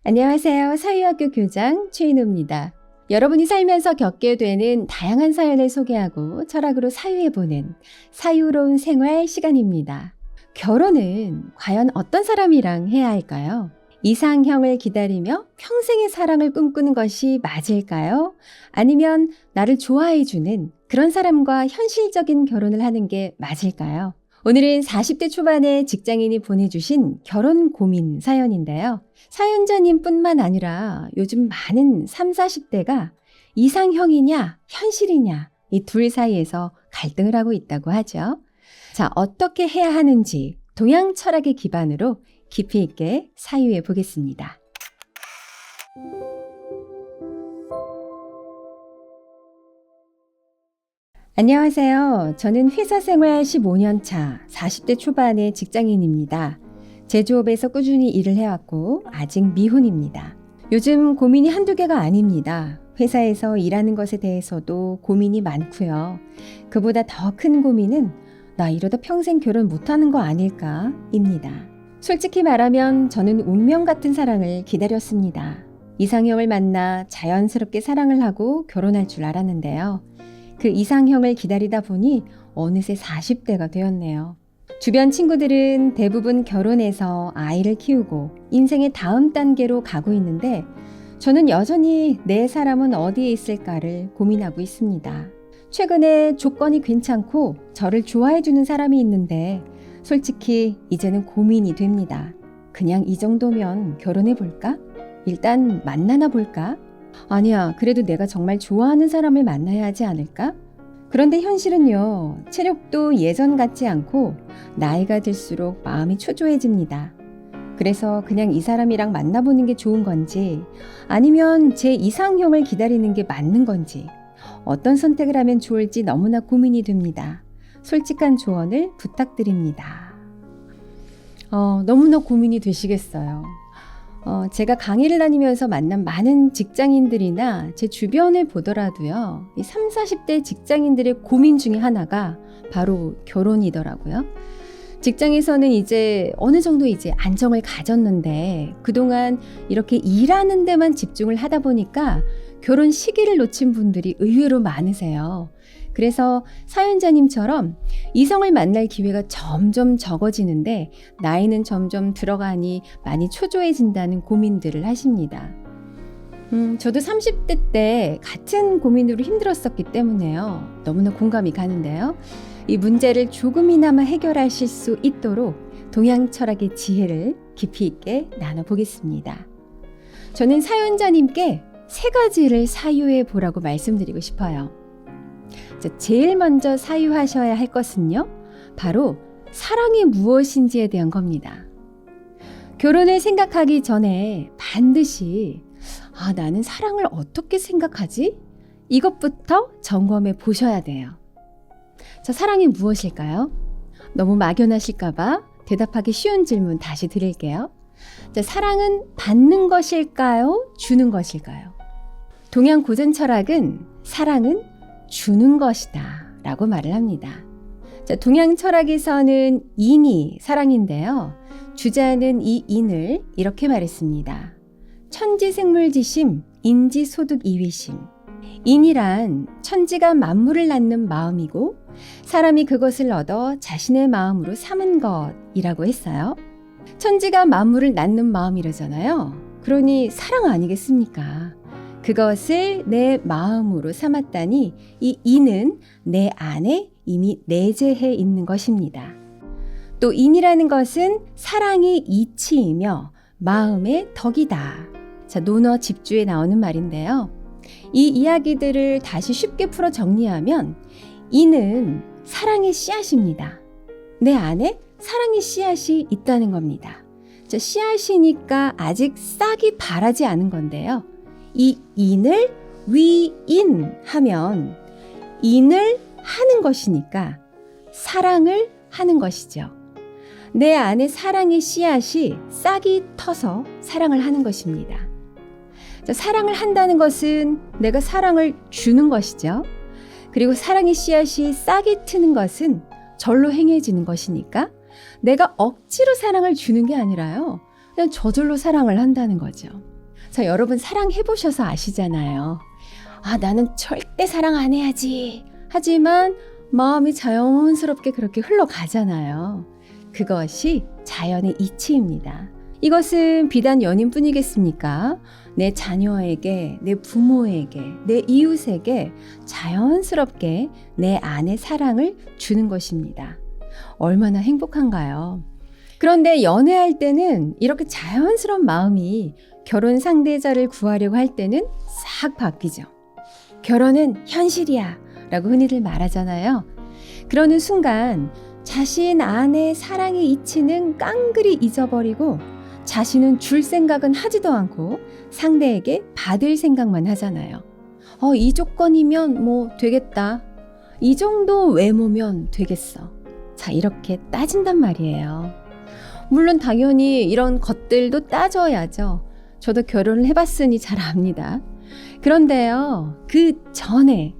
안녕하세요. 사유학교 교장 최인우입니다. 여러분이 살면서 겪게 되는 다양한 사연을 소개하고 철학으로 사유해보는 사유로운 생활 시간입니다. 결혼은 과연 어떤 사람이랑 해야 할까요? 이상형을 기다리며 평생의 사랑을 꿈꾸는 것이 맞을까요? 아니면 나를 좋아해주는 그런 사람과 현실적인 결혼을 하는 게 맞을까요? 오늘은 40대 초반의 직장인이 보내주신 결혼 고민 사연인데요. 사연자님뿐만 아니라 요즘 많은 30, 40대가 이상형이냐 현실이냐 이 둘 사이에서 갈등을 하고 있다고 하죠. 자, 어떻게 해야 하는지 동양 철학의 기반으로 깊이 있게 사유해 보겠습니다. 안녕하세요. 저는 회사 생활 15년 차 40대 초반의 직장인입니다. 제조업에서 꾸준히 일을 해왔고 아직 미혼입니다. 요즘 고민이 한두 개가 아닙니다. 회사에서 일하는 것에 대해서도 고민이 많고요. 그보다 더 큰 고민은 나 이러다 평생 결혼 못하는 거 아닐까입니다. 솔직히 말하면 저는 운명 같은 사랑을 기다렸습니다. 이상형을 만나 자연스럽게 사랑을 하고 결혼할 줄 알았는데요. 그 이상형을 기다리다 보니 어느새 40대가 되었네요. 주변 친구들은 대부분 결혼해서 아이를 키우고 인생의 다음 단계로 가고 있는데 저는 여전히 내 사람은 어디에 있을까를 고민하고 있습니다. 최근에 조건이 괜찮고 저를 좋아해주는 사람이 있는데 솔직히 이제는 고민이 됩니다. 그냥 이 정도면 결혼해볼까? 일단 만나나 볼까? 아니야, 그래도 내가 정말 좋아하는 사람을 만나야 하지 않을까? 그런데 현실은요, 체력도 예전 같지 않고 나이가 들수록 마음이 초조해집니다. 그래서 그냥 이 사람이랑 만나보는 게 좋은 건지 아니면 제 이상형을 기다리는 게 맞는 건지 어떤 선택을 하면 좋을지 너무나 고민이 됩니다. 솔직한 조언을 부탁드립니다. 너무나 고민이 되시겠어요. 제가 강의를 다니면서 만난 많은 직장인들이나 제 주변을 보더라도요. 이 30, 40대 직장인들의 고민 중에 하나가 바로 결혼이더라고요. 직장에서는 이제 어느 정도 이제 안정을 가졌는데 그동안 이렇게 일하는 데만 집중을 하다 보니까 결혼 시기를 놓친 분들이 의외로 많으세요. 그래서 사연자님처럼 이성을 만날 기회가 점점 적어지는데 나이는 점점 들어가니 많이 초조해진다는 고민들을 하십니다. 저도 30대 때 같은 고민으로 힘들었었기 때문에요. 너무나 공감이 가는데요. 이 문제를 조금이나마 해결하실 수 있도록 동양 철학의 지혜를 깊이 있게 나눠보겠습니다. 저는 사연자님께 3가지를 사유해 보라고 말씀드리고 싶어요. 제일 먼저 사유하셔야 할 것은요, 바로 사랑이 무엇인지에 대한 겁니다. 결혼을 생각하기 전에 반드시 나는 사랑을 어떻게 생각하지? 이것부터 점검해 보셔야 돼요. 자, 사랑이 무엇일까요? 너무 막연하실까봐 대답하기 쉬운 질문 다시 드릴게요. 자, 사랑은 받는 것일까요? 주는 것일까요? 동양 고전 철학은 사랑은 주는 것이다 라고 말을 합니다. 자, 동양 철학에서는 인이 사랑인데요. 주자는 이 인을 이렇게 말했습니다. 천지생물지심, 인지소득이위심. 인이란 천지가 만물을 낳는 마음이고 사람이 그것을 얻어 자신의 마음으로 삼은 것이라고 했어요. 천지가 만물을 낳는 마음이라잖아요. 그러니 사랑 아니겠습니까? 그것을 내 마음으로 삼았다니 이 인은 내 안에 이미 내재해 있는 것입니다. 또 인이라는 것은 사랑의 이치이며 마음의 덕이다. 자, 논어 집주에 나오는 말인데요. 이 이야기들을 다시 쉽게 풀어 정리하면 인은 사랑의 씨앗입니다. 내 안에 사랑의 씨앗이 있다는 겁니다. 자, 씨앗이니까 아직 싹이 바라지 않은 건데요. 이 인을 위인하면 인을 하는 것이니까 사랑을 하는 것이죠. 내 안에 사랑의 씨앗이 싹이 터서 사랑을 하는 것입니다. 자, 사랑을 한다는 것은 내가 사랑을 주는 것이죠. 그리고 사랑의 씨앗이 싹이 트는 것은 절로 행해지는 것이니까 내가 억지로 사랑을 주는 게 아니라요. 그냥 저절로 사랑을 한다는 거죠. 자, 여러분 사랑해보셔서 아시잖아요. 아, 나는 절대 사랑 안 해야지. 하지만 마음이 자연스럽게 그렇게 흘러가잖아요. 그것이 자연의 이치입니다. 이것은 비단 연인뿐이겠습니까? 내 자녀에게, 내 부모에게, 내 이웃에게 자연스럽게 내 안에 사랑을 주는 것입니다. 얼마나 행복한가요? 그런데 연애할 때는 이렇게 자연스러운 마음이 결혼 상대자를 구하려고 할 때는 싹 바뀌죠. 결혼은 현실이야 라고 흔히들 말하잖아요. 그러는 순간 자신 안에 사랑의 이치는 깡그리 잊어버리고 자신은 줄 생각은 하지도 않고 상대에게 받을 생각만 하잖아요. 이 조건이면 뭐 되겠다. 이 정도 외모면 되겠어. 자, 이렇게 따진단 말이에요. 물론 당연히 이런 것들도 따져야죠. 저도 결혼을 해봤으니 잘 압니다. 그런데요, 그 전에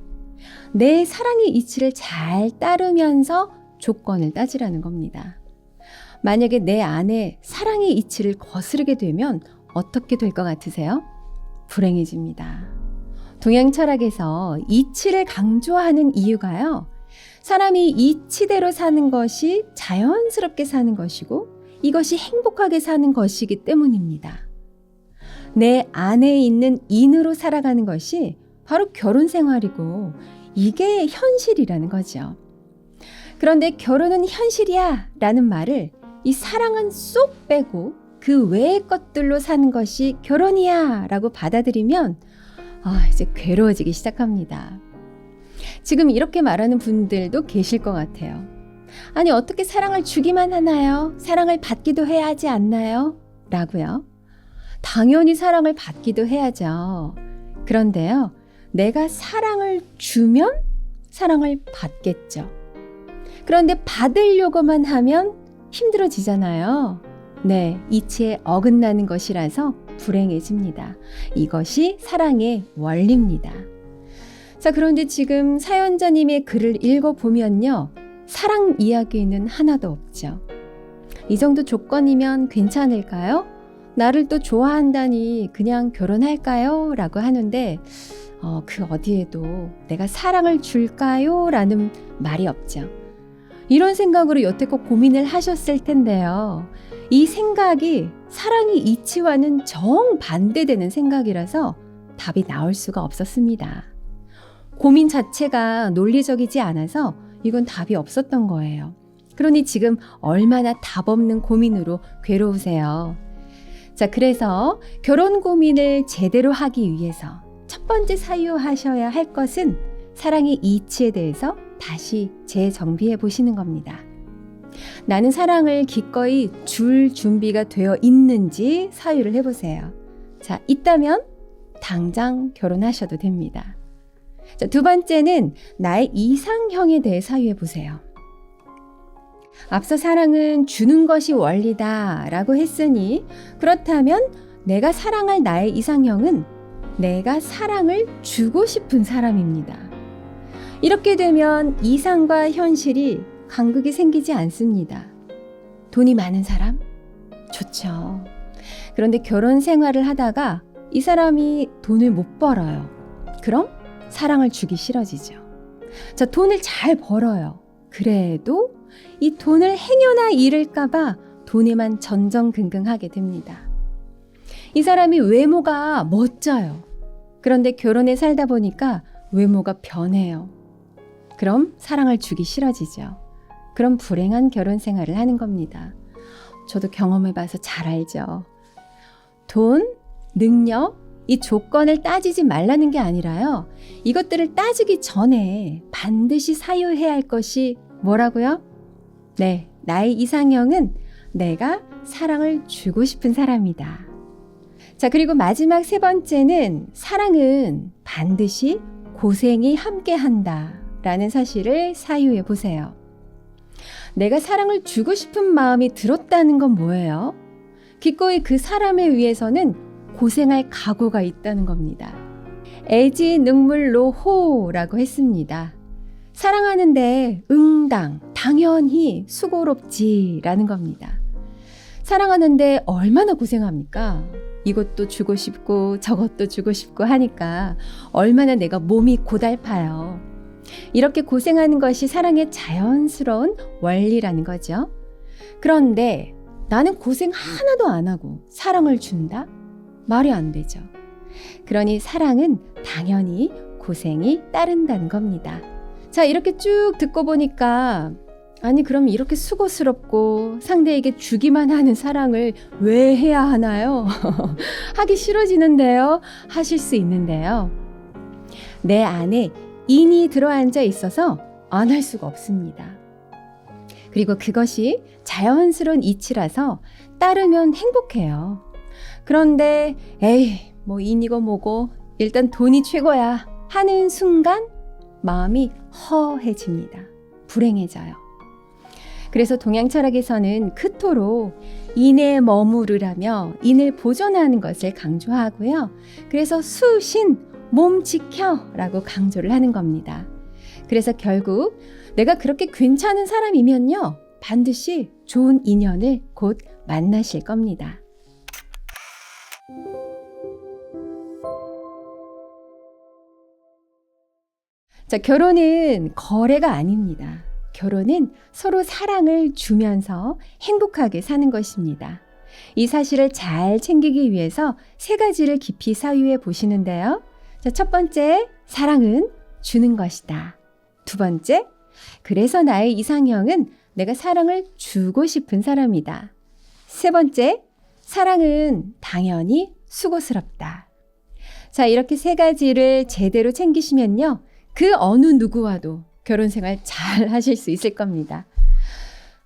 내 사랑의 이치를 잘 따르면서 조건을 따지라는 겁니다. 만약에 내 안에 사랑의 이치를 거스르게 되면 어떻게 될 것 같으세요? 불행해집니다. 동양 철학에서 이치를 강조하는 이유가요. 사람이 이치대로 사는 것이 자연스럽게 사는 것이고 이것이 행복하게 사는 것이기 때문입니다. 내 안에 있는 인으로 살아가는 것이 바로 결혼 생활이고 이게 현실이라는 거죠. 그런데 결혼은 현실이야 라는 말을 이 사랑은 쏙 빼고 그 외의 것들로 사는 것이 결혼이야 라고 받아들이면 이제 괴로워지기 시작합니다. 지금 이렇게 말하는 분들도 계실 것 같아요. 아니, 어떻게 사랑을 주기만 하나요? 사랑을 받기도 해야 하지 않나요? 라고요. 당연히 사랑을 받기도 해야죠. 그런데요, 내가 사랑을 주면 사랑을 받겠죠. 그런데 받으려고만 하면 힘들어지잖아요. 네, 이치에 어긋나는 것이라서 불행해집니다. 이것이 사랑의 원리입니다. 자, 그런데 지금 사연자님의 글을 읽어보면요. 사랑 이야기는 하나도 없죠. 이 정도 조건이면 괜찮을까요? 나를 또 좋아한다니 그냥 결혼할까요? 라고 하는데 그 어디에도 내가 사랑을 줄까요? 라는 말이 없죠. 이런 생각으로 여태껏 고민을 하셨을 텐데요. 이 생각이 사랑의 이치와는 정반대되는 생각이라서 답이 나올 수가 없었습니다. 고민 자체가 논리적이지 않아서 이건 답이 없었던 거예요. 그러니 지금 얼마나 답 없는 고민으로 괴로우세요. 자, 그래서 결혼 고민을 제대로 하기 위해서 첫 번째 사유하셔야 할 것은 사랑의 이치에 대해서 다시 재정비해 보시는 겁니다. 나는 사랑을 기꺼이 줄 준비가 되어 있는지 사유를 해보세요. 자, 있다면 당장 결혼하셔도 됩니다. 자, 두 번째는 나의 이상형에 대해 사유해 보세요. 앞서 사랑은 주는 것이 원리다 라고 했으니 그렇다면 내가 사랑할 나의 이상형은 내가 사랑을 주고 싶은 사람입니다. 이렇게 되면 이상과 현실이 간극이 생기지 않습니다. 돈이 많은 사람? 좋죠. 그런데 결혼 생활을 하다가 이 사람이 돈을 못 벌어요. 그럼 사랑을 주기 싫어지죠. 자, 돈을 잘 벌어요. 그래도 이 돈을 행여나 잃을까봐 돈에만 전전긍긍하게 됩니다. 이 사람이 외모가 멋져요. 그런데 결혼에 살다 보니까 외모가 변해요. 그럼 사랑을 주기 싫어지죠. 그럼 불행한 결혼 생활을 하는 겁니다. 저도 경험해봐서 잘 알죠. 돈, 능력, 이 조건을 따지지 말라는 게 아니라요. 이것들을 따지기 전에 반드시 사유해야 할 것이 뭐라고요? 네, 나의 이상형은 내가 사랑을 주고 싶은 사람이다. 자, 그리고 마지막 세 번째는 사랑은 반드시 고생이 함께한다 라는 사실을 사유해 보세요. 내가 사랑을 주고 싶은 마음이 들었다는 건 뭐예요? 기꺼이 그 사람을 위해서는 고생할 각오가 있다는 겁니다. 애지 능물로호라고 했습니다. 사랑하는데 응당, 당연히 수고롭지라는 겁니다. 사랑하는데 얼마나 고생합니까? 이것도 주고 싶고 저것도 주고 싶고 하니까 얼마나 내가 몸이 고달파요. 이렇게 고생하는 것이 사랑의 자연스러운 원리라는 거죠. 그런데 나는 고생 하나도 안 하고 사랑을 준다? 말이 안 되죠. 그러니 사랑은 당연히 고생이 따른다는 겁니다. 자, 이렇게 쭉 듣고 보니까 아니 그럼 이렇게 수고스럽고 상대에게 주기만 하는 사랑을 왜 해야 하나요? 하기 싫어지는데요. 하실 수 있는데요. 내 안에 인이 들어앉아 있어서 안 할 수가 없습니다. 그리고 그것이 자연스러운 이치라서 따르면 행복해요. 그런데 에이 뭐 인이고 뭐고 일단 돈이 최고야 하는 순간 마음이 허해집니다. 불행해져요. 그래서 동양 철학에서는 크토록 인에 머무르라며 인을 보존하는 것을 강조하고요. 그래서 수신, 몸 지켜라고 강조를 하는 겁니다. 그래서 결국 내가 그렇게 괜찮은 사람이면요. 반드시 좋은 인연을 곧 만나실 겁니다. 자, 결혼은 거래가 아닙니다. 결혼은 서로 사랑을 주면서 행복하게 사는 것입니다. 이 사실을 잘 챙기기 위해서 3가지를 깊이 사유해 보시는데요. 자, 첫 번째, 사랑은 주는 것이다. 2번째, 그래서 나의 이상형은 내가 사랑을 주고 싶은 사람이다. 3번째, 사랑은 당연히 수고스럽다. 자, 이렇게 3가지를 제대로 챙기시면요. 그 어느 누구와도 결혼 생활 잘 하실 수 있을 겁니다.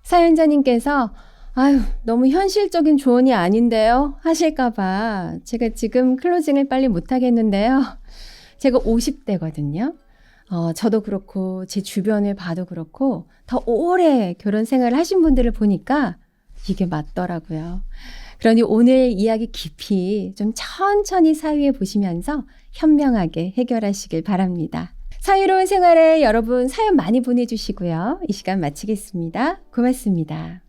사연자님께서 아유, 너무 현실적인 조언이 아닌데요? 하실까봐 제가 지금 클로징을 빨리 못하겠는데요. 제가 50대거든요. 저도 그렇고 제 주변을 봐도 그렇고 더 오래 결혼 생활을 하신 분들을 보니까 이게 맞더라고요. 그러니 오늘 이야기 깊이 좀 천천히 사유해 보시면서 현명하게 해결하시길 바랍니다. 사유로운 생활에 여러분 사연 많이 보내주시고요. 이 시간 마치겠습니다. 고맙습니다.